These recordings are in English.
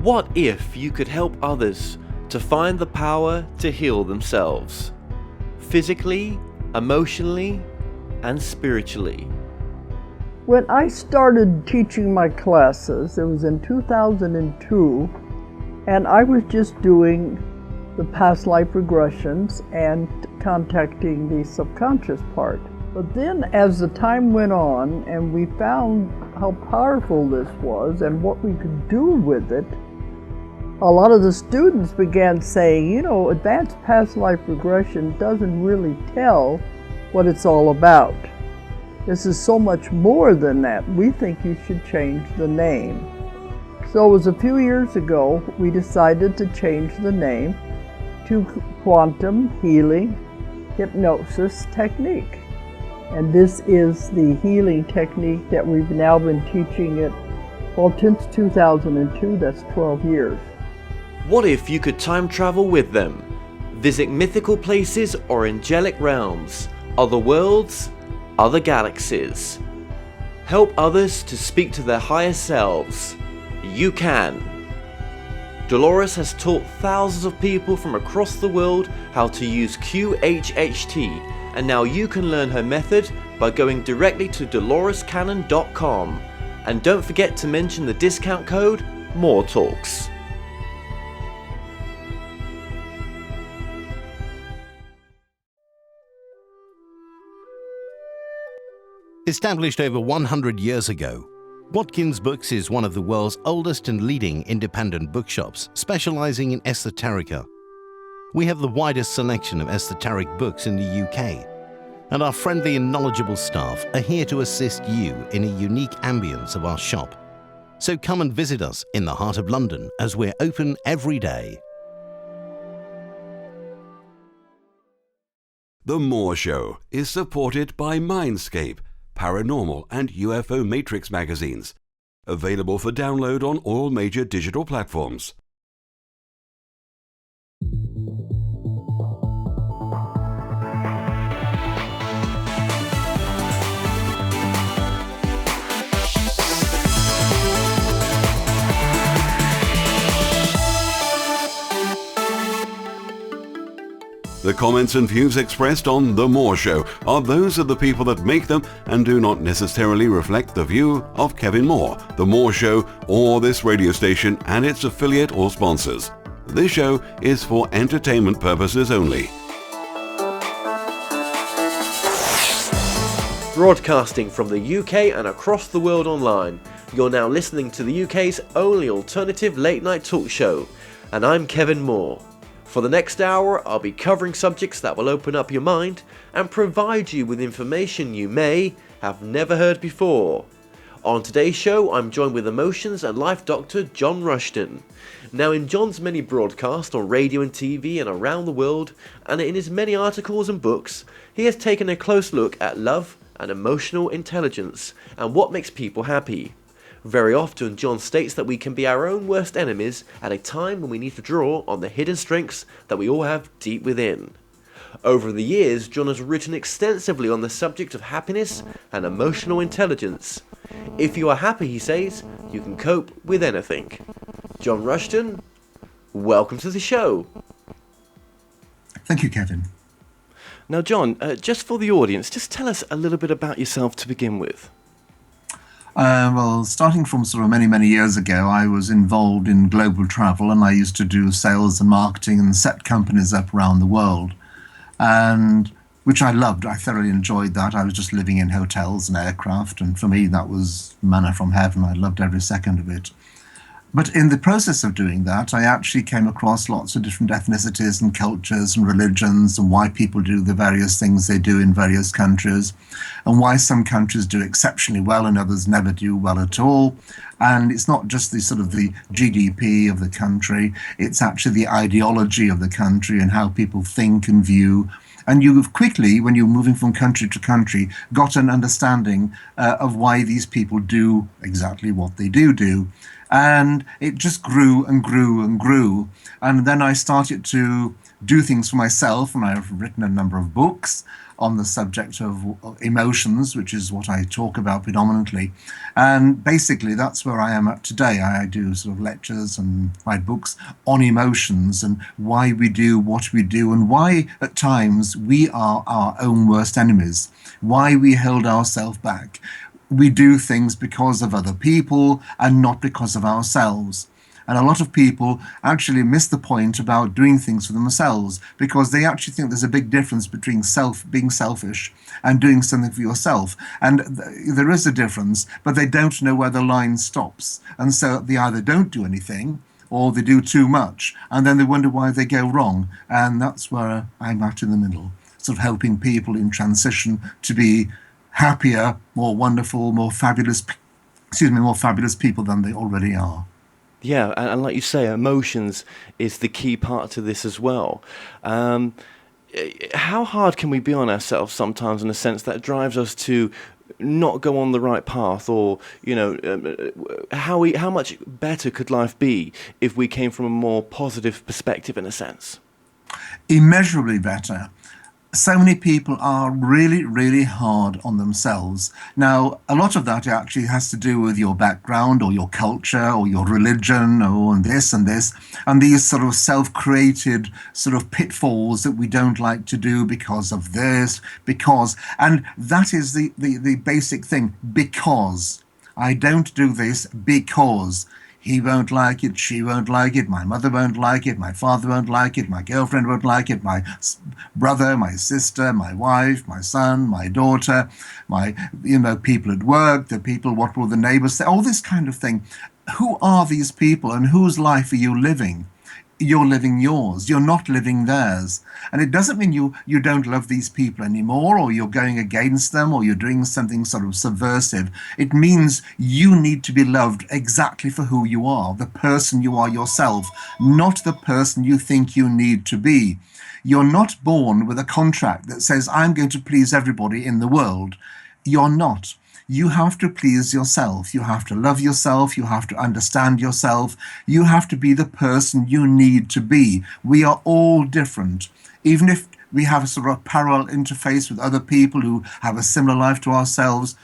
What if you could help others to find the power to heal themselves? Physically, emotionally, and spiritually. When I started teaching my classes, it was in 2002, and I was just doing the past life regressions and contacting the subconscious part. But then as the time went on and we found how powerful this was and what we could do with it, a lot of the students began saying, advanced past life regression doesn't really tell what it's all about. This is so much more than that. We think you should change the name. So it was a few years ago we decided to change the name to Quantum Healing Hypnosis Technique. And this is the healing technique that we've now been teaching it, since 2002, that's 12 years. What if you could time travel with them? Visit mythical places or angelic realms, other worlds, other galaxies. Help others to speak to their higher selves. You can. Dolores has taught thousands of people from across the world how to use QHHT, and now you can learn her method by going directly to dolorescannon.com. And don't forget to mention the discount code MORETALKS. Established over 100 years ago, Watkins Books is one of the world's oldest and leading independent bookshops specializing in esoterica. We have the widest selection of esoteric books in the UK, and our friendly and knowledgeable staff are here to assist you in a unique ambience of our shop. So come and visit us in the heart of London as we're open every day. The More Show is supported by Mindscape, Paranormal and UFO Matrix magazines, available for download on all major digital platforms. The comments and views expressed on The More Show are those of the people that make them and do not necessarily reflect the view of Kevin Moore, The More Show, or this radio station and its affiliate or sponsors. This show is for entertainment purposes only. Broadcasting from the UK and across the world online, you're now listening to the UK's only alternative late night talk show, and I'm Kevin Moore. For the next hour, I'll be covering subjects that will open up your mind and provide you with information you may have never heard before. On today's show, I'm joined with emotions and life doctor John Rushton. Now, in John's many broadcasts on radio and TV and around the world, and in his many articles and books, he has taken a close look at love and emotional intelligence and what makes people happy. Very often, John states that we can be our own worst enemies at a time when we need to draw on the hidden strengths that we all have deep within. Over the years, John has written extensively on the subject of happiness and emotional intelligence. If you are happy, he says, you can cope with anything. John Rushton, welcome to the show. Thank you, Kevin. Now, John, just for the audience, just tell us a little bit about yourself to begin with. Well, starting from sort of many, many years ago, I was involved in global travel, and I used to do sales and marketing and set companies up around the world, and which I loved. I thoroughly enjoyed that. I was just living in hotels and aircraft, and for me, that was manna from heaven. I loved every second of it. But in the process of doing that, I actually came across lots of different ethnicities and cultures and religions, and why people do the various things they do in various countries, and why some countries do exceptionally well and others never do well at all. And it's not just the sort of the GDP of the country, it's actually the ideology of the country and how people think and view. And you've quickly, when you're moving from country to country, got an understanding of why these people do exactly what they do. And it just grew and grew and grew. And then I started to do things for myself, and I've written a number of books on the subject of emotions, which is what I talk about predominantly. And basically, that's where I am at today. I do sort of lectures and write books on emotions and why we do what we do, and why at times we are our own worst enemies, why we hold ourselves back. We do things because of other people and not because of ourselves. And a lot of people actually miss the point about doing things for themselves, because they actually think there's a big difference between being selfish and doing something for yourself. And there is a difference, but they don't know where the line stops. And so they either don't do anything or they do too much, and then they wonder why they go wrong. And that's where I'm at in the middle, sort of helping people in transition to be happier, more wonderful, more fabulous people than they already are. Yeah, and like you say, emotions is the key part to this as well. How hard can we be on ourselves sometimes, in a sense that drives us to not go on the right path, or how much better could life be if we came from a more positive perspective, in a sense? Immeasurably better. So many people are really, really hard on themselves. Now, a lot of that actually has to do with your background or your culture or your religion or this and this, and these sort of self-created sort of pitfalls that we don't like to do because of this, and that is the basic thing, because. I don't do this because he won't like it, she won't like it, my mother won't like it, my father won't like it, my girlfriend won't like it, my brother, my sister, my wife, my son, my daughter, my people at work, the people, what will the neighbors say, all this kind of thing. Who are these people and whose life are you living? You're living yours. You're not living theirs. And it doesn't mean you don't love these people anymore, or you're going against them, or you're doing something sort of subversive. It means you need to be loved exactly for who you are, the person you are yourself, not the person you think you need to be. You're not born with a contract that says, I'm going to please everybody in the world. You're not. You have to please yourself. You have to love yourself. You have to understand yourself. You have to be the person you need to be. We are all different. Even if we have a sort of parallel interface with other people who have a similar life to ourselves,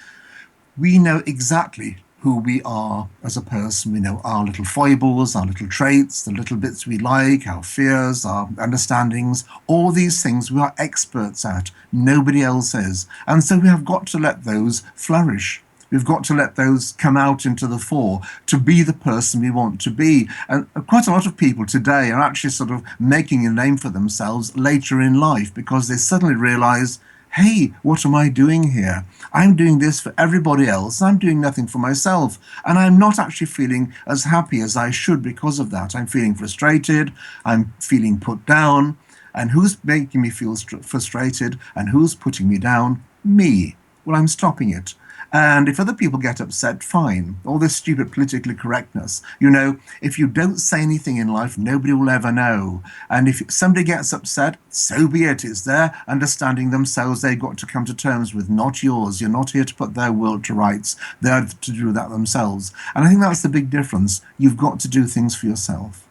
we know exactly who we are as a person. We know our little foibles, our little traits, the little bits we like, our fears, our understandings, all these things we are experts at. Nobody else is. And so we have got to let those flourish. We've got to let those come out into the fore to be the person we want to be. And quite a lot of people today are actually sort of making a name for themselves later in life, because they suddenly realize, hey, what am I doing here? I'm doing this for everybody else. I'm doing nothing for myself. And I'm not actually feeling as happy as I should because of that. I'm feeling frustrated. I'm feeling put down. And who's making me feel frustrated? And who's putting me down? Me. Well, I'm stopping it. And if other people get upset, fine. All this stupid political correctness. If you don't say anything in life, nobody will ever know. And if somebody gets upset, so be it. It's their understanding themselves they've got to come to terms with, not yours. You're not here to put their world to rights. They're to do that themselves. And I think that's the big difference. You've got to do things for yourself.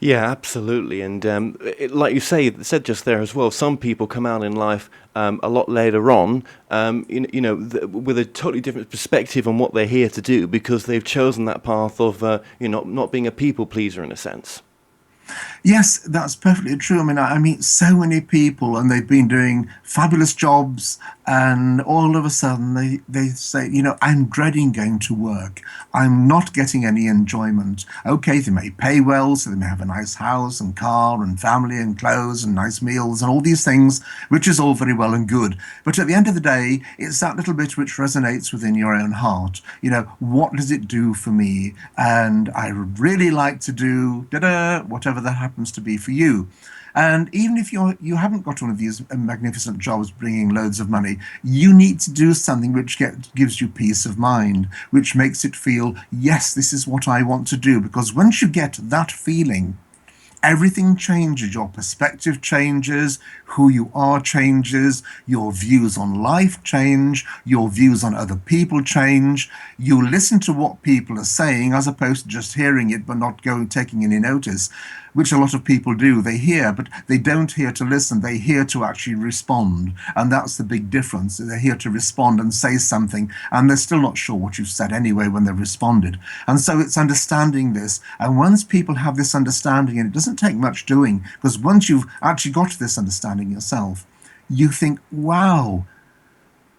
Yeah, absolutely. And like you said just there as well, some people come out in life a lot later on, with a totally different perspective on what they're here to do, because they've chosen that path of, not being a people pleaser, in a sense. Yes, that's perfectly true. I meet so many people, and they've been doing fabulous jobs, and all of a sudden they say, I'm dreading going to work. I'm not getting any enjoyment. Okay, they may pay well, so they may have a nice house and car and family and clothes and nice meals and all these things, which is all very well and good. But at the end of the day, it's that little bit which resonates within your own heart. What does it do for me? And I would really like to do whatever that happens to be for you. And even if you haven't got one of these magnificent jobs bringing loads of money, you need to do something which gives you peace of mind, which makes it feel, yes, this is what I want to do. Because once you get that feeling, everything changes. Your perspective changes. who you are changes, your views on life change, your views on other people change. You listen to what people are saying as opposed to just hearing it but not taking any notice, which a lot of people do. They hear, but they don't hear to listen. They hear to actually respond. And that's the big difference. They're here to respond and say something, and they're still not sure what you've said anyway when they've responded. And so it's understanding this. And once people have this understanding, and it doesn't take much doing, because once you've actually got to this understanding yourself, you think, wow,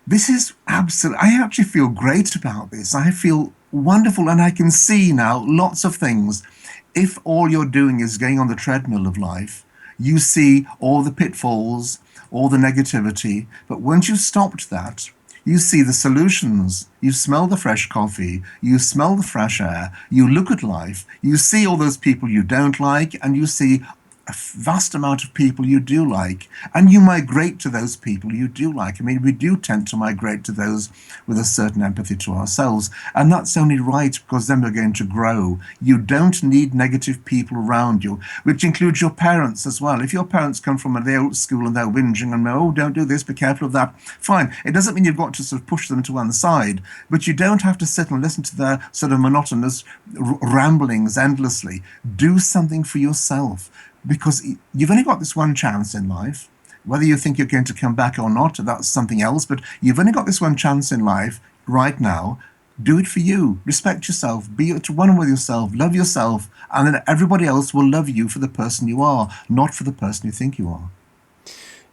this is absolute. I actually feel great about this. I feel wonderful, and I can see now lots of things. If all you're doing is going on the treadmill of life, you see all the pitfalls, all the negativity. But once you've stopped that, you see the solutions. You smell the fresh coffee, you smell the fresh air, you look at life, you see all those people you don't like, and you see a vast amount of people you do like, and you migrate to those people you do like. I mean, we do tend to migrate to those with a certain empathy to ourselves, and that's only right, because then we're going to grow. You don't need negative people around you, which includes your parents as well. If your parents come from the old school and they're whinging and, oh, don't do this, be careful of that, fine. It doesn't mean you've got to sort of push them to one side, but you don't have to sit and listen to their sort of monotonous ramblings endlessly. Do something for yourself, because you've only got this one chance in life. Whether you think you're going to come back or not, that's something else, but you've only got this one chance in life right now. Do it for you. Respect yourself. Be at one with yourself. Love yourself. And then everybody else will love you for the person you are, not for the person you think you are.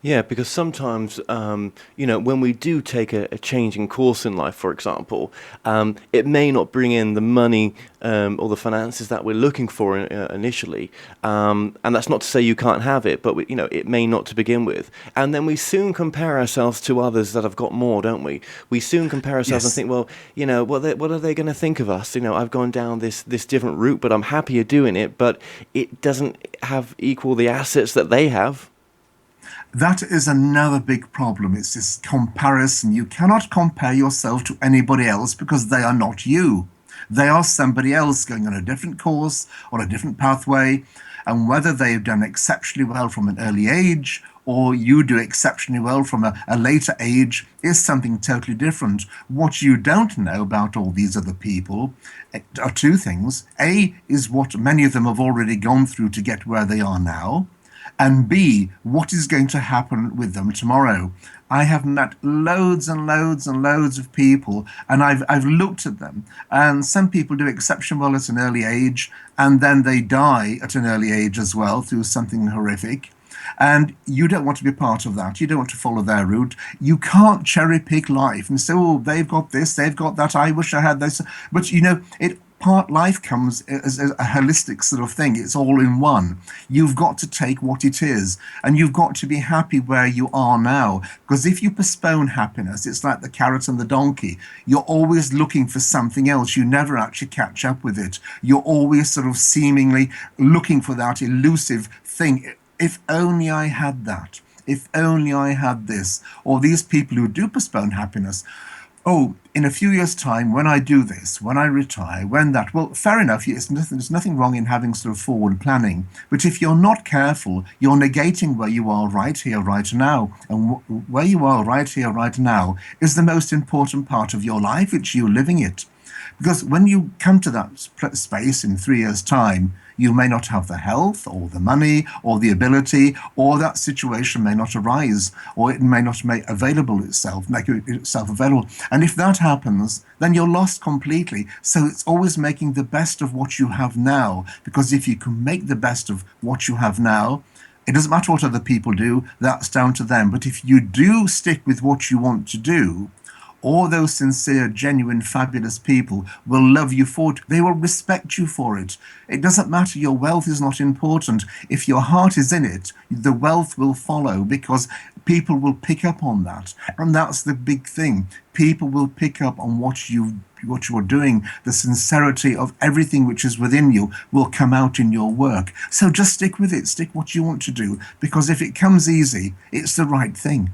Yeah, because sometimes, when we do take a changing course in life, for example, it may not bring in the money or the finances that we're looking for initially. And that's not to say you can't have it, but it may not to begin with. And then we soon compare ourselves to others that have got more, don't we? We soon compare ourselves and think, well, what are they going to think of us? I've gone down this different route, but I'm happier doing it, but it doesn't have equal the assets that they have. That is another big problem. It's this comparison. You cannot compare yourself to anybody else because they are not you. They are somebody else going on a different course or a different pathway. And whether they've done exceptionally well from an early age or you do exceptionally well from a later age is something totally different. What you don't know about all these other people are two things. A is what many of them have already gone through to get where they are now. And B, what is going to happen with them tomorrow. I have met loads and loads and loads of people, and I've looked at them, and some people do exceptionally well at an early age, and then they die at an early age as well through something horrific. And you don't want to be part of that. You don't want to follow their route. You can't cherry pick life and say, oh, they've got this, they've got that, I wish I had this. But life comes as a holistic sort of thing. It's all in one. You've got to take what it is, and you've got to be happy where you are now. Because if you postpone happiness, it's like the carrot and the donkey. You're always looking for something else. You never actually catch up with it. You're always sort of seemingly looking for that elusive thing. If only I had that. If only I had this. Or these people who do postpone happiness. Oh, in a few years' time, when I do this, when I retire, when that, well, fair enough, there's nothing wrong in having sort of forward planning. But if you're not careful, you're negating where you are right here, right now. And where you are right here, right now is the most important part of your life. It's you living it. Because when you come to that space in 3 years' time, you may not have the health or the money or the ability, or that situation may not arise, or it may not make itself available. And if that happens, then you're lost completely. So it's always making the best of what you have now, because if you can make the best of what you have now, it doesn't matter what other people do, that's down to them. But if you do stick with what you want to do, all those sincere, genuine, fabulous people will love you for it. They will respect you for it. It doesn't matter. Your wealth is not important. If your heart is in it, the wealth will follow, because people will pick up on that. And that's the big thing. People will pick up on what you're doing. The sincerity of everything which is within you will come out in your work. So just stick with it. Stick what you want to do, because if it comes easy, it's the right thing.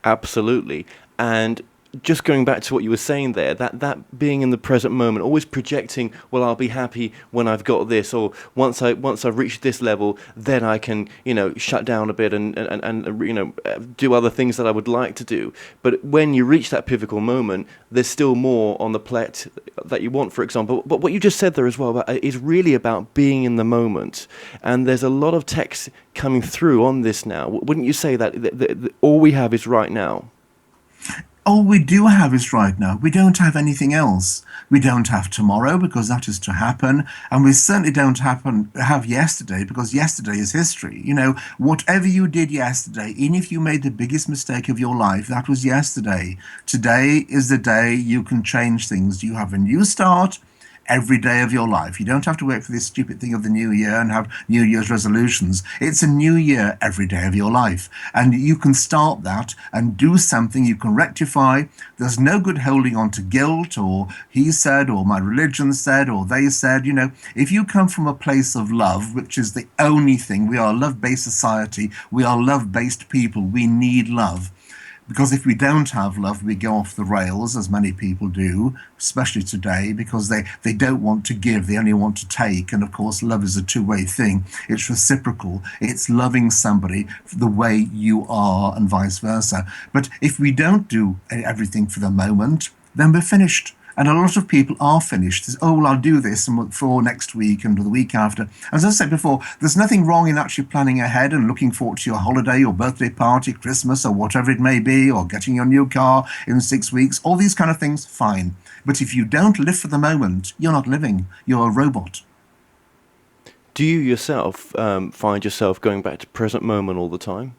Absolutely. And just going back to what you were saying there, that being in the present moment, always projecting, well, I'll be happy when I've got this, or once I've reached this level, then I can, shut down a bit and do other things that I would like to do. But when you reach that pivotal moment, there's still more on the plate that you want, for example. But what you just said there as well is really about being in the moment. And there's a lot of text coming through on this now. Wouldn't you say that all we have is right now? All we do have is right now. We don't have anything else. We don't have tomorrow because that is to happen. And we certainly don't have yesterday because yesterday is history. Whatever you did yesterday, even if you made the biggest mistake of your life, that was yesterday. Today is the day you can change things. You have a new start every day of your life. You don't have to wait for this stupid thing of the new year and have New Year's resolutions. It's a new year every day of your life. And you can start that and do something you can rectify. There's no good holding on to guilt or he said or my religion said or they said. If you come from a place of love, which is the only thing, we are a love-based society, we are love-based people, we need love. Because if we don't have love, we go off the rails, as many people do, especially today, because they don't want to give, they only want to take. And of course, love is a two-way thing. It's reciprocal. It's loving somebody the way you are and vice versa. But if we don't do everything for the moment, then we're finished. And a lot of people are finished. Well, I'll do this for next week and the week after. As I said before, there's nothing wrong in actually planning ahead and looking forward to your holiday or birthday party, Christmas or whatever it may be, or getting your new car in 6 weeks. All these kind of things, fine. But if you don't live for the moment, you're not living. You're a robot. Do you yourself find yourself going back to present moment all the time?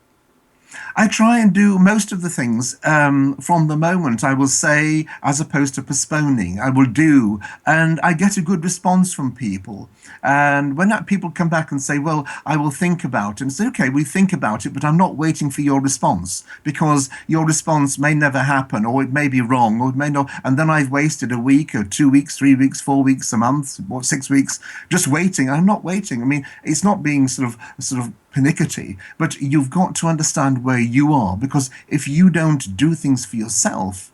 I try and do most of the things from the moment, I will say, as opposed to postponing. I will do, and I get a good response from people. And when people come back and say, well, I will think about it, and say, okay, we think about it, but I'm not waiting for your response, because your response may never happen, or it may be wrong, or it may not, and then I've wasted a week, or 2 weeks, 3 weeks, 4 weeks, a month, or 6 weeks, just waiting. I'm not waiting. I mean, it's not being sort of pernickety, but you've got to understand where you are, because if you don't do things for yourself,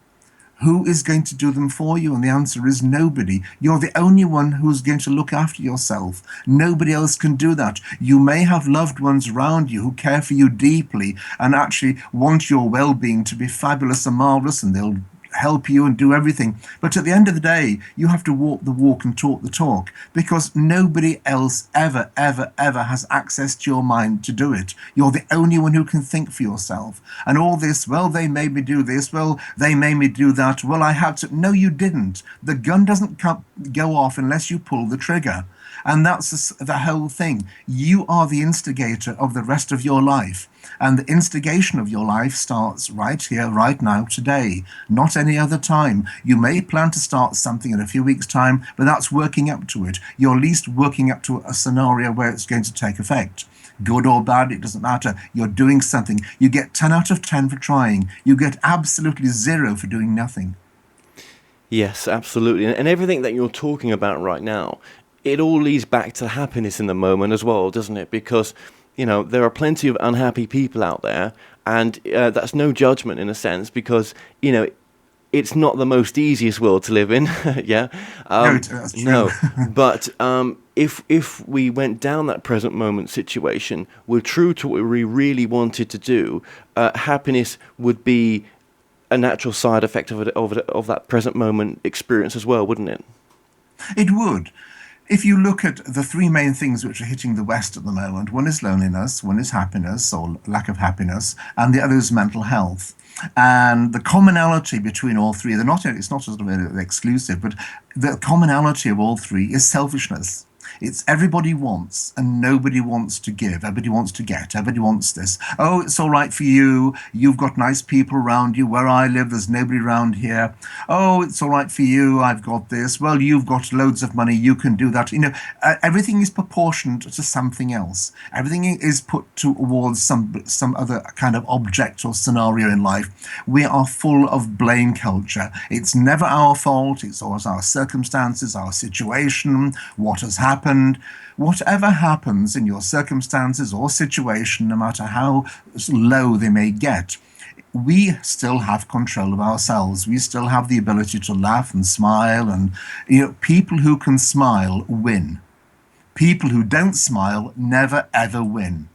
who is going to do them for you? And the answer is nobody. You're the only one who's going to look after yourself. Nobody else can do that. You may have loved ones around you who care for you deeply and actually want your well-being to be fabulous and marvelous, and they'll help you and do everything. But at the end of the day, you have to walk the walk and talk the talk, because nobody else ever has access to your mind to do it. You're the only one who can think for yourself. And all this, well, they made me do this, well, they made me do that, well, I had to. No, you didn't. The gun doesn't go off unless you pull the trigger. And that's the whole thing. You are the instigator of the rest of your life. And the instigation of your life starts right here, right now, today, not any other time. You may plan to start something in a few weeks' time, but that's working up to it. You're at least working up to a scenario where it's going to take effect. Good or bad, it doesn't matter. You're doing something. You get 10 out of 10 for trying. You get absolutely 0 for doing nothing. Yes, absolutely. And everything that you're talking about right now, it all leads back to happiness in the moment as well, doesn't it? Because, there are plenty of unhappy people out there, and that's no judgment in a sense, because, it's not the most easiest world to live in, yeah? No, that's true. No, but if we went down that present moment situation, we're true to what we really wanted to do, happiness would be a natural side effect of that present moment experience as well, wouldn't it? It would. If you look at the 3 main things which are hitting the West at the moment, one is loneliness, one is happiness or lack of happiness, and the other is mental health. And the commonality between all 3, it's not sort of exclusive, but the commonality of all 3 is selfishness. It's everybody wants and nobody wants to give. Everybody wants to get. Everybody wants this. Oh, it's all right for you. You've got nice people around you. Where I live, there's nobody around here. Oh, it's all right for you. I've got this. Well, you've got loads of money. You can do that. Everything is proportioned to something else. Everything is put towards some other kind of object or scenario in life. We are full of blame culture. It's never our fault. It's always our circumstances, our situation, what has happened. Whatever happens in your circumstances or situation, no matter how low they may get, we still have control of ourselves. We still have the ability to laugh and smile, and people who can smile win. People who don't smile never ever win.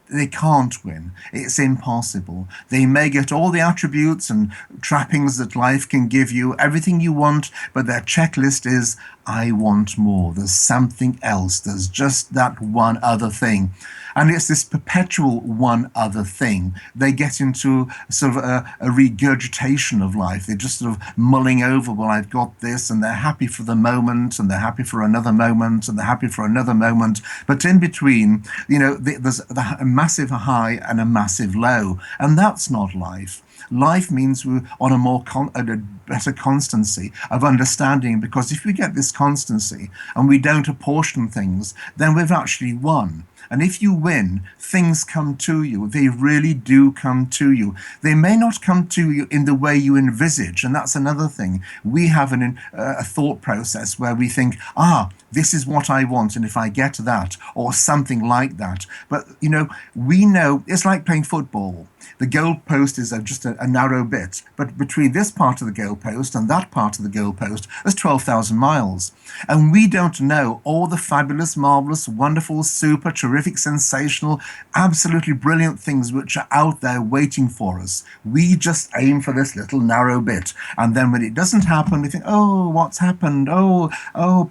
They can't win. It's impossible. They may get all the attributes and trappings that life can give you, everything you want, but their checklist is, I want more. There's something else. There's just that one other thing. And it's this perpetual one other thing. They get into sort of a regurgitation of life. They're just sort of mulling over, well, I've got this, and they're happy for the moment, and they're happy for another moment, and they're happy for another moment. But in between, there's a massive high and a massive low. And that's not life. Life means we're on a better constancy of understanding, because if we get this constancy and we don't apportion things, then we've actually won. And if you win, things come to you. They really do come to you. They may not come to you in the way you envisage, and that's another thing. We have a thought process where we think, this is what I want, and if I get that, or something like that. But, we know, it's like playing football. The goalpost is just a narrow bit, but between this part of the goalpost and that part of the goalpost, there's 12,000 miles. And we don't know all the fabulous, marvelous, wonderful, super, terrific, sensational, absolutely brilliant things which are out there waiting for us. We just aim for this little narrow bit. And then when it doesn't happen, we think, oh, what's happened? Oh,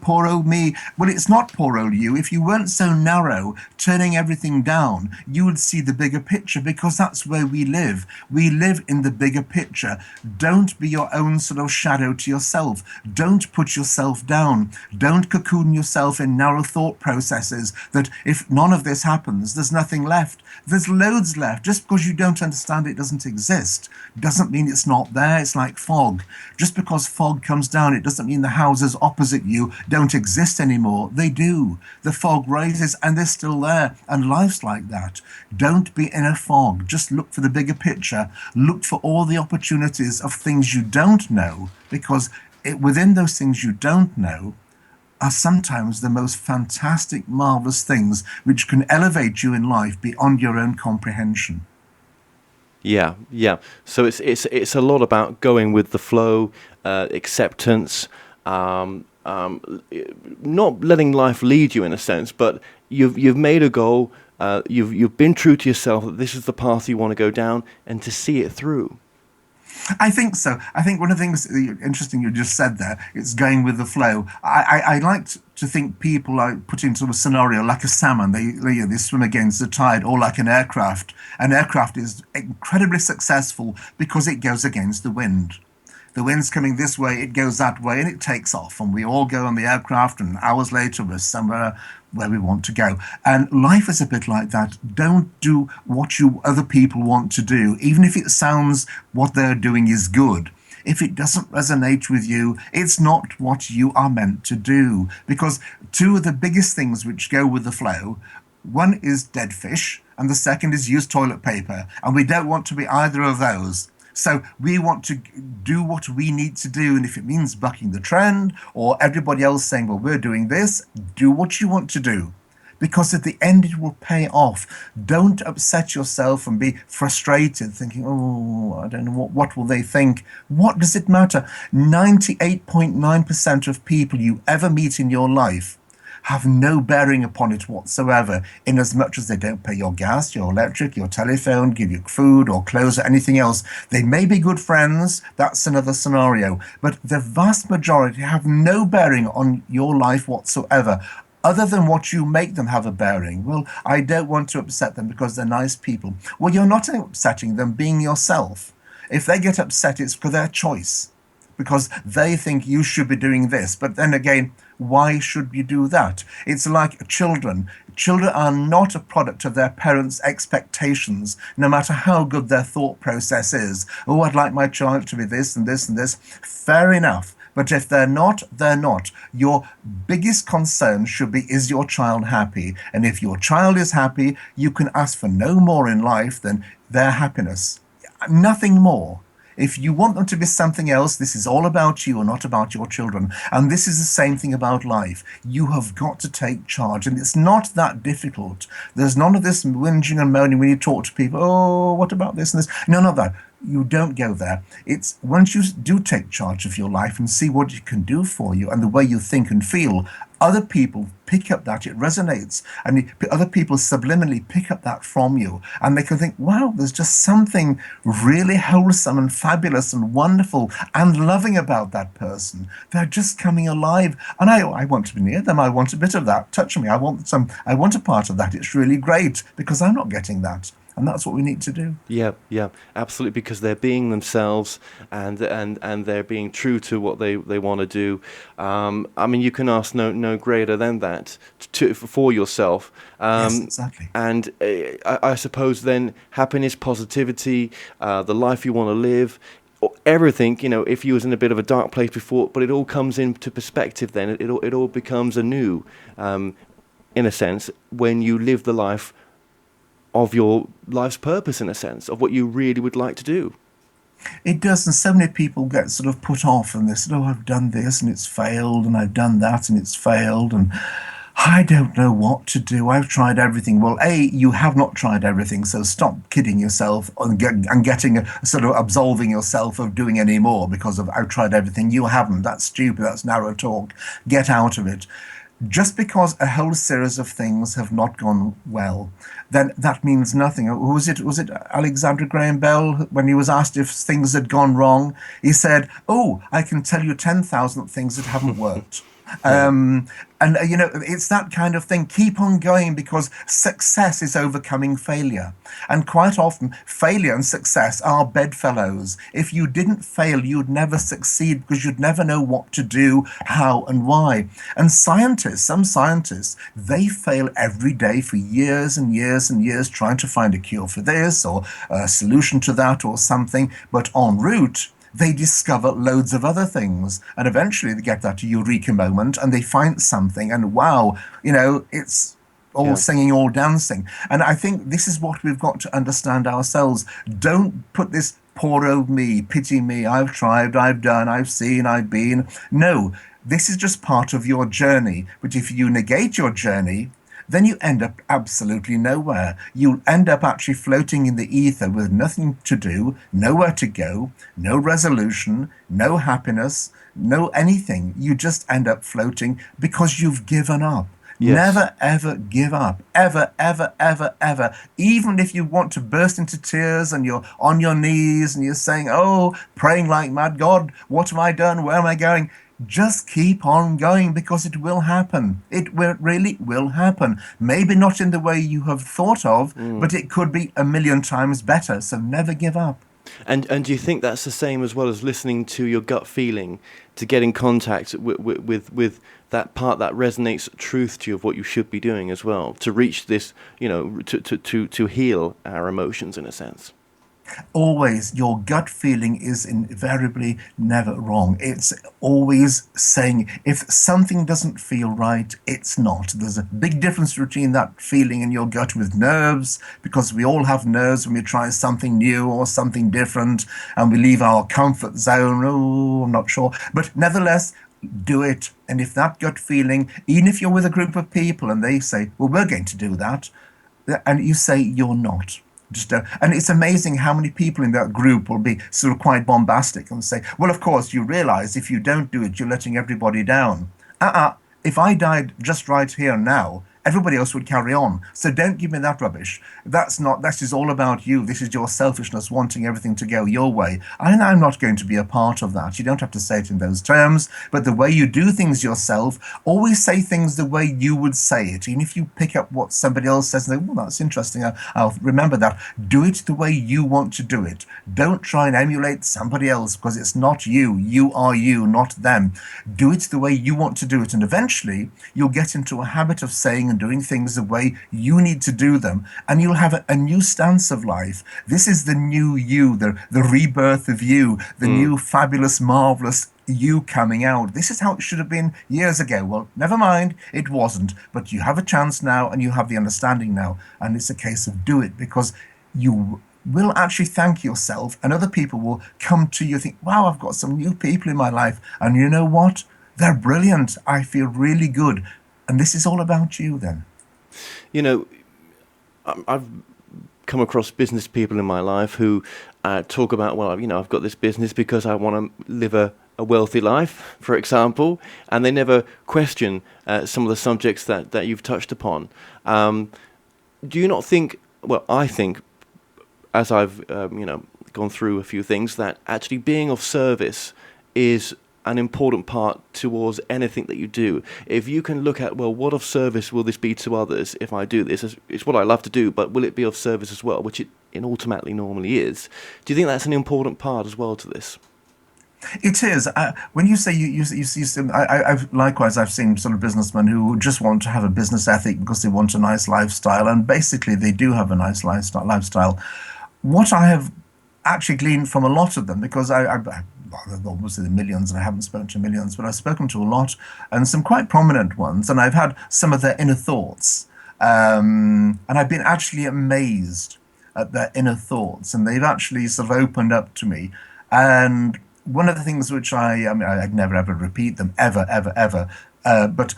poor old me. Well, it's not poor old you. If you weren't so narrow, turning everything down, you would see the bigger picture, because that's where we live. We live in the bigger picture. Don't be your own sort of shadow to yourself. Don't put yourself down. Don't cocoon yourself in narrow thought processes that if none of this happens, there's nothing left. There's loads left. Just because you don't understand it doesn't exist doesn't mean it's not there. It's like fog. Just because fog comes down, it doesn't mean the houses opposite you don't exist anymore. They do. The fog rises and they're still there. And life's like that. Don't be in a fog. Just look for the bigger picture. Look for all the opportunities of things you don't know, because within those things you don't know are sometimes the most fantastic, marvelous things which can elevate you in life beyond your own comprehension. Yeah. So it's a lot about going with the flow, acceptance, not letting life lead you in a sense, but you've made a goal. You've been true to yourself that this is the path you want to go down, and to see it through. I think so. I think one of the things interesting you just said there is going with the flow. I like to think people are put into a scenario like a salmon. They swim against the tide, or like an aircraft. An aircraft is incredibly successful because it goes against the wind. The wind's coming this way, it goes that way, and it takes off. And we all go on the aircraft, and hours later we're somewhere where we want to go. And life is a bit like that. Don't do what other people want to do, even if it sounds what they're doing is good. If it doesn't resonate with you, it's not what you are meant to do. Because two of the biggest things which go with the flow, one is dead fish, and the second is used toilet paper. And we don't want to be either of those. So we want to do what we need to do. And if it means bucking the trend, or everybody else saying, well, we're doing this, do what you want to do. Because at the end, it will pay off. Don't upset yourself and be frustrated, thinking, oh, I don't know, what will they think? What does it matter? 98.9% of people you ever meet in your life have no bearing upon it whatsoever, in as much as they don't pay your gas, your electric, your telephone, give you food or clothes or anything else. They may be good friends, that's another scenario, but the vast majority have no bearing on your life whatsoever, other than what you make them have a bearing. Well, I don't want to upset them because they're nice people. Well, you're not upsetting them, being yourself. If they get upset, it's for their choice, because they think you should be doing this. But then again, why should you do that? It's like children. Children are not a product of their parents' expectations, no matter how good their thought process is. Oh, I'd like my child to be this and this and this. Fair enough. But if they're not, they're not. Your biggest concern should be, is your child happy? And if your child is happy, you can ask for no more in life than their happiness. Nothing more. If you want them to be something else, this is all about you and not about your children. And this is the same thing about life. You have got to take charge. And it's not that difficult. There's none of this whinging and moaning when you talk to people. Oh, what about this and this? None of that. You don't go there. It's once you do take charge of your life and see what it can do for you and the way you think and feel, other people pick up that, it resonates, and other people subliminally pick up that from you, and they can think, wow, there's just something really wholesome and fabulous and wonderful and loving about that person. They're just coming alive, and I want to be near them. I want a bit of that. Touch me. I want a part of that. It's really great because I'm not getting that. And that's what we need to do. Yeah, yeah, absolutely, because they're being themselves, and they're being true to what they want to do. I mean, you can ask no greater than that for yourself. Yes, exactly. And I suppose then happiness, positivity, the life you want to live, everything, if you was in a bit of a dark place before, but it all comes into perspective then. It all becomes anew, in a sense, when you live the life of your life's purpose, in a sense, of what you really would like to do. It does, and so many people get sort of put off, and they say, oh, I've done this and it's failed, and I've done that and it's failed, and I don't know what to do. I've tried everything. Well, you have not tried everything, so stop kidding yourself and getting sort of absolving yourself of doing any more because of I've tried everything. You haven't. That's stupid. That's narrow talk. Get out of it. Just because a whole series of things have not gone well, then that means nothing. Who was it? Was it Alexander Graham Bell? When he was asked if things had gone wrong, he said, oh, I can tell you 10,000 things that haven't worked. And it's that kind of thing. Keep on going, because success is overcoming failure. And quite often, failure and success are bedfellows. If you didn't fail, you'd never succeed, because you'd never know what to do, how and why. And some scientists, they fail every day for years and years and years trying to find a cure for this or a solution to that or something. But en route, they discover loads of other things, and eventually they get that eureka moment and they find something, and wow, it's all singing, all dancing. And I think this is what we've got to understand ourselves. Don't put this poor old me, pity me, I've tried, I've done, I've seen, I've been. No, this is just part of your journey. But if you negate your journey, then you end up absolutely nowhere. You'll end up actually floating in the ether with nothing to do, nowhere to go, no resolution, no happiness, no anything. You just end up floating because you've given up. Yes. Never, ever give up. Ever, ever, ever, ever. Even if you want to burst into tears and you're on your knees and you're saying, oh, praying like mad, God, what have I done? Where am I going? Just keep on going, because it will happen. Really will happen. Maybe not in the way you have thought of, but it could be a million times better. So never give up. And do you think that's the same as well as listening to your gut feeling, to get in contact with that part that resonates truth to you of what you should be doing as well, to reach this, to heal our emotions in a sense? Always, your gut feeling is invariably never wrong. It's always saying, if something doesn't feel right, it's not. There's a big difference between that feeling in your gut with nerves, because we all have nerves when we try something new or something different, and we leave our comfort zone. Oh, I'm not sure. But nevertheless, do it. And if that gut feeling, even if you're with a group of people and they say, well, we're going to do that, and you say you're not. And it's amazing how many people in that group will be sort of quite bombastic and say, well, of course, you realize if you don't do it, you're letting everybody down. If I died just right here and now, everybody else would carry on. So don't give me that rubbish. That is all about you. This is your selfishness wanting everything to go your way. And I'm not going to be a part of that. You don't have to say it in those terms, but the way you do things yourself, always say things the way you would say it. Even if you pick up what somebody else says and think, well, that's interesting, I'll remember that. Do it the way you want to do it. Don't try and emulate somebody else, because it's not you. You are you, not them. Do it the way you want to do it. And eventually you'll get into a habit of saying and doing things the way you need to do them, and you'll have a new stance of life. This is the new you, the rebirth of you, the new fabulous, marvelous you coming out. This is how it should have been years ago. Well, never mind, it wasn't, but you have a chance now, and you have the understanding now, and it's a case of do it, because you will actually thank yourself, and other people will come to you and think, wow, I've got some new people in my life, and you know what? They're brilliant. I feel really good. And this is all about you then. I've come across business people in my life who talk about, well, I've got this business because I want to live a wealthy life, for example, and they never question some of the subjects that you've touched upon. Do you not think, well, I think, as I've gone through a few things, that actually being of service is an important part towards anything that you do. If you can look at, well, what of service will this be to others if I do this? It's what I love to do, but will it be of service as well, which it ultimately normally is. Do you think that's an important part as well to this? It is. When you say you see some, I've seen sort of businessmen who just want to have a business ethic because they want a nice lifestyle, and basically they do have a nice lifestyle. What I have actually gleaned from a lot of them, because obviously the millions, and I haven't spoken to millions, but I've spoken to a lot, and some quite prominent ones, and I've had some of their inner thoughts, and I've been actually amazed at their inner thoughts, and they've actually sort of opened up to me. And one of the things which I'd never ever repeat them ever, but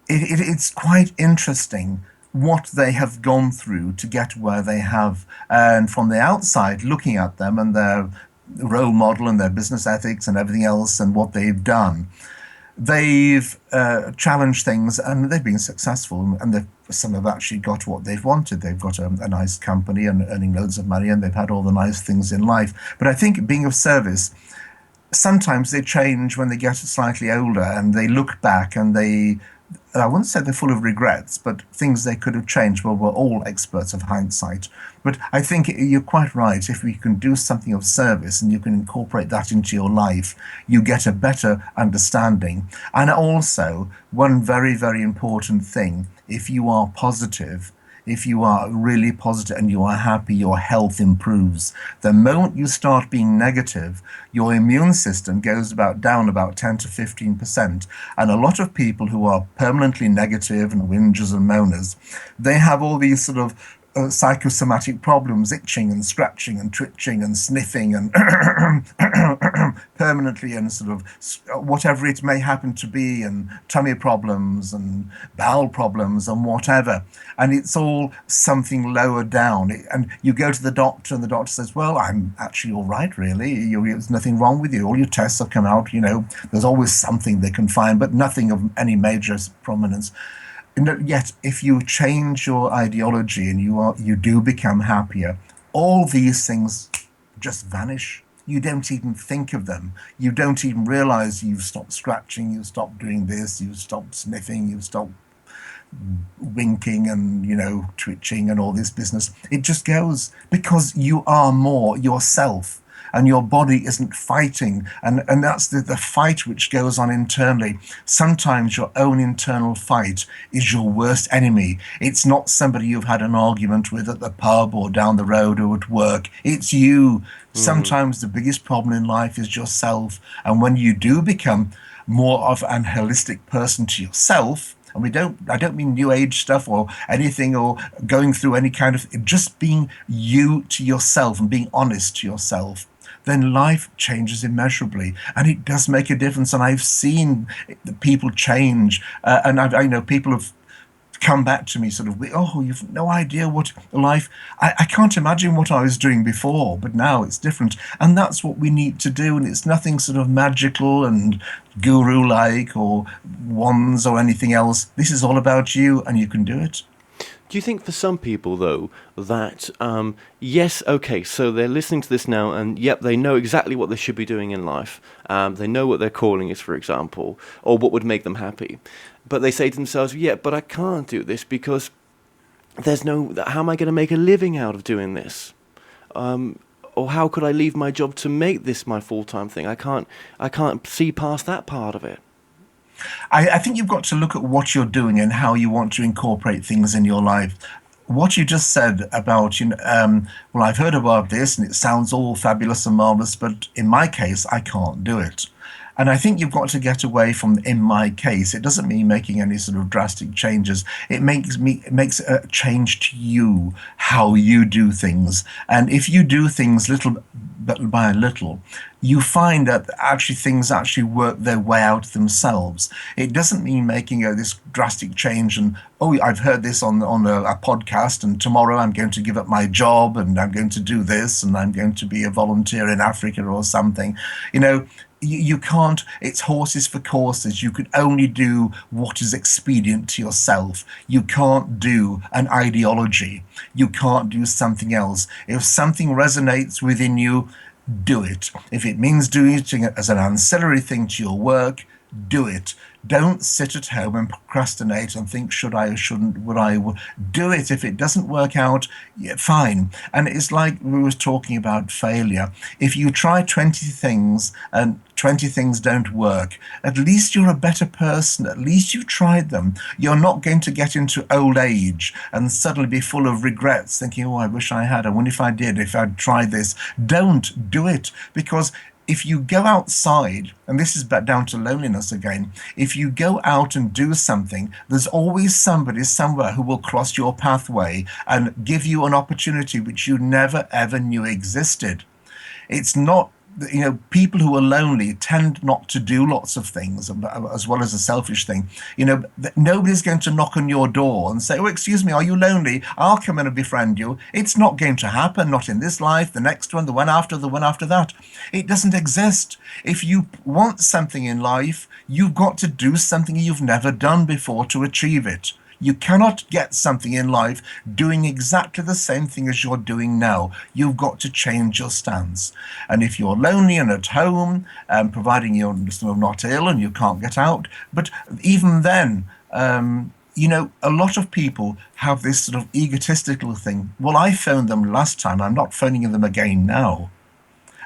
it's quite interesting what they have gone through to get where they have, and from the outside looking at them and their role model and their business ethics and everything else and what they've done, they've challenged things and they've been successful, and some have actually got what they've wanted. They've got a nice company and earning loads of money, and they've had all the nice things in life. But I think being of service, sometimes they change when they get slightly older, and they look back and I wouldn't say they're full of regrets, but things they could have changed. Well, we're all experts of hindsight. But I think you're quite right. If we can do something of service and you can incorporate that into your life, you get a better understanding. And also, one very, very important thing, if you are positive, if you are really positive and you are happy, your health improves. The moment you start being negative, your immune system goes down about 10 to 15%. And a lot of people who are permanently negative and whingers and moaners, they have all these sort of psychosomatic problems, itching and scratching and twitching and sniffing and permanently, and sort of whatever it may happen to be, and tummy problems and bowel problems and whatever. And it's all something lower down. And you go to the doctor and the doctor says, well, I'm actually all right, really. There's nothing wrong with you. All your tests have come out, there's always something they can find, but nothing of any major prominence. Yet, if you change your ideology and you do become happier, all these things just vanish. You don't even think of them. You don't even realize you've stopped scratching, you've stopped doing this, you've stopped sniffing, you've stopped winking and, twitching and all this business. It just goes because you are more yourself. And your body isn't fighting. And that's the fight which goes on internally. Sometimes your own internal fight is your worst enemy. It's not somebody you've had an argument with at the pub or down the road or at work. It's you. Sometimes the biggest problem in life is yourself. And when you do become more of an holistic person to yourself, and I don't mean new age stuff or anything, or going through any kind of, just being you to yourself and being honest to yourself, then life changes immeasurably, and it does make a difference. And I've seen people change, and I know people have come back to me sort of, oh, you've no idea what life, I can't imagine what I was doing before, but now it's different. And that's what we need to do, and it's nothing sort of magical and guru-like or wands or anything else. This is all about you, and you can do it. Do you think for some people, though, that, yes, okay, so they're listening to this now, and yep, they know exactly what they should be doing in life. They know what their calling is, for example, or what would make them happy. But they say to themselves, yeah, but I can't do this because there's how am I going to make a living out of doing this? Or how could I leave my job to make this my full-time thing? I can't see past that part of it. I think you've got to look at what you're doing and how you want to incorporate things in your life. What you just said about, well, I've heard about this and it sounds all fabulous and marvelous, but in my case, I can't do it. And I think you've got to get away from in my case. It doesn't mean making any sort of drastic changes. It makes a change to you, how you do things. And if you do things little by little, you find that actually things actually work their way out themselves. It doesn't mean making this drastic change and, oh, I've heard this on a podcast, and tomorrow I'm going to give up my job and I'm going to do this and I'm going to be a volunteer in Africa or something. You can't, it's horses for courses. You can only do what is expedient to yourself. You can't do an ideology. You can't do something else. If something resonates within you, do it. If it means doing it as an ancillary thing to your work, do it. Don't sit at home and procrastinate and think, should I or shouldn't, would I? Do it. If it doesn't work out, yeah, fine. And it's like we were talking about failure. If you try 20 things and 20 things don't work, at least you're a better person. At least you've tried them. You're not going to get into old age and suddenly be full of regrets, thinking, oh, I wish I had. I wonder if I did, if I'd tried this. Don't do it, because if you go outside, and this is back down to loneliness again, if you go out and do something, there's always somebody somewhere who will cross your pathway and give you an opportunity which you never ever knew existed. It's not, people who are lonely tend not to do lots of things, as well as a selfish thing. Nobody's going to knock on your door and say, oh, excuse me, are you lonely? I'll come in and befriend you. It's not going to happen, not in this life, the next one, the one after that. It doesn't exist. If you want something in life, you've got to do something you've never done before to achieve it. You cannot get something in life doing exactly the same thing as you're doing now. You've got to change your stance. And if you're lonely and at home, providing you're not ill and you can't get out, but even then, a lot of people have this sort of egotistical thing. Well, I phoned them last time. I'm not phoning them again now.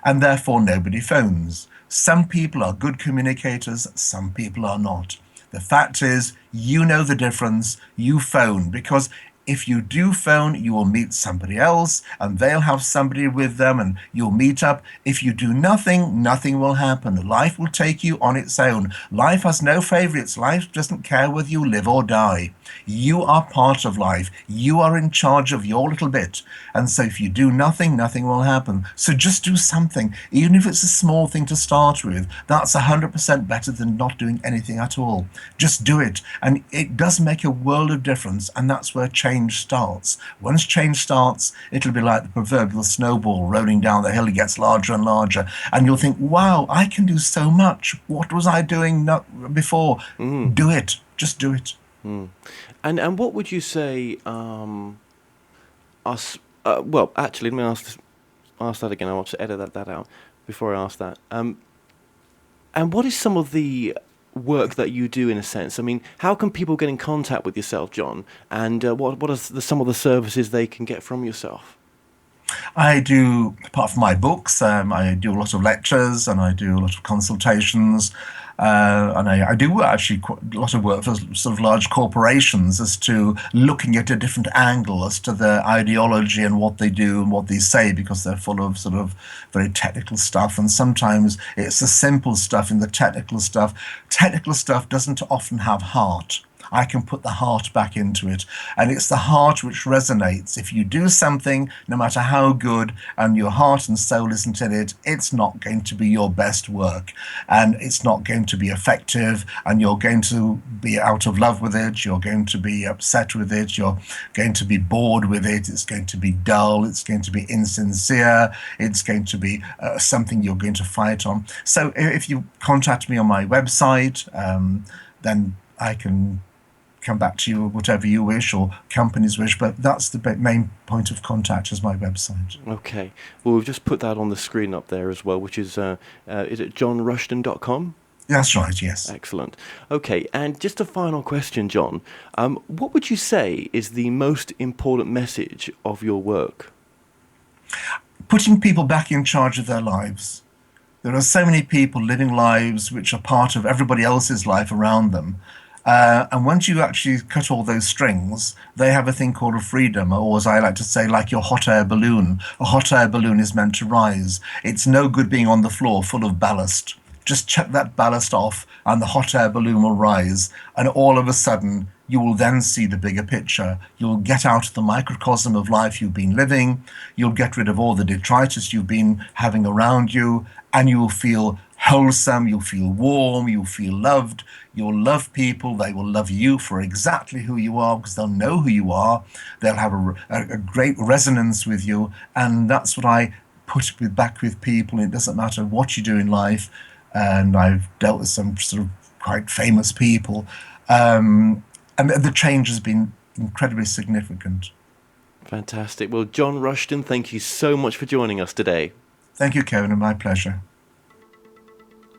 And therefore, nobody phones. Some people are good communicators. Some people are not. The fact is, you know the difference, you phone, because if you do phone, you will meet somebody else and they'll have somebody with them and you'll meet up. If you do nothing, nothing will happen. Life will take you on its own. Life has no favorites. Life doesn't care whether you live or die. You are part of life. You are in charge of your little bit. And so if you do nothing, nothing will happen. So just do something, even if it's a small thing to start with. That's 100% better than not doing anything at all. Just do it. And it does make a world of difference. And that's where change starts. Once change starts, it'll be like the proverbial snowball rolling down the hill. It gets larger and larger. And you'll think, wow, I can do so much. What was I doing before? Do it. Just do it. And what would you say well, actually, let me ask that again. I want to edit that out before I ask that. And what is some of the work that you do, in a sense? I mean, how can people get in contact with yourself, John? And what are some of the services they can get from yourself? I do, apart from my books, I do a lot of lectures and I do a lot of consultations. And I do actually quite a lot of work for sort of large corporations as to looking at a different angle as to their ideology and what they do and what they say, because they're full of sort of very technical stuff. And sometimes it's the simple stuff in the technical stuff. Technical stuff doesn't often have heart. I can put the heart back into it. And it's the heart which resonates. If you do something, no matter how good, and your heart and soul isn't in it, it's not going to be your best work. And it's not going to be effective. And you're going to be out of love with it. You're going to be upset with it. You're going to be bored with it. It's going to be dull. It's going to be insincere. It's going to be something you're going to fight on. So if you contact me on my website, then I can come back to you, whatever you wish, or companies wish, but that's the main point of contact is my website. Okay. Well, we've just put that on the screen up there as well, which is it johnrushton.com? That's right, yes. Excellent. Okay, and just a final question, John. What would you say is the most important message of your work? Putting people back in charge of their lives. There are so many people living lives which are part of everybody else's life around them. And once you actually cut all those strings, they have a thing called a freedom, or as I like to say, like your hot air balloon. A hot air balloon is meant to rise. It's no good being on the floor full of ballast. Just chuck that ballast off and the hot air balloon will rise. And all of a sudden, you will then see the bigger picture. You'll get out of the microcosm of life you've been living. You'll get rid of all the detritus you've been having around you, and you will feel wholesome, you'll feel warm, you'll feel loved, you'll love people, they will love you for exactly who you are because they'll know who you are, they'll have a great resonance with you, and that's what I put back with people. It doesn't matter what you do in life, and I've dealt with some sort of quite famous people, and the change has been incredibly significant. Fantastic. Well, John Rushton, thank you so much for joining us today. Thank you, Kevin, and my pleasure.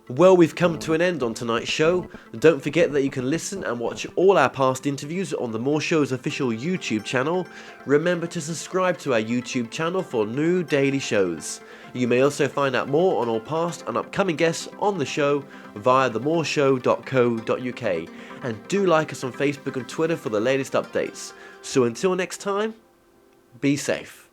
Well, we've come to an end on tonight's show. Don't forget that you can listen and watch all our past interviews on the More Show's official YouTube channel. Remember to subscribe to our YouTube channel for new daily shows. You may also find out more on all past and upcoming guests on the show via themoreshow.co.uk, and do like us on Facebook and Twitter for the latest updates. So until next time, be safe.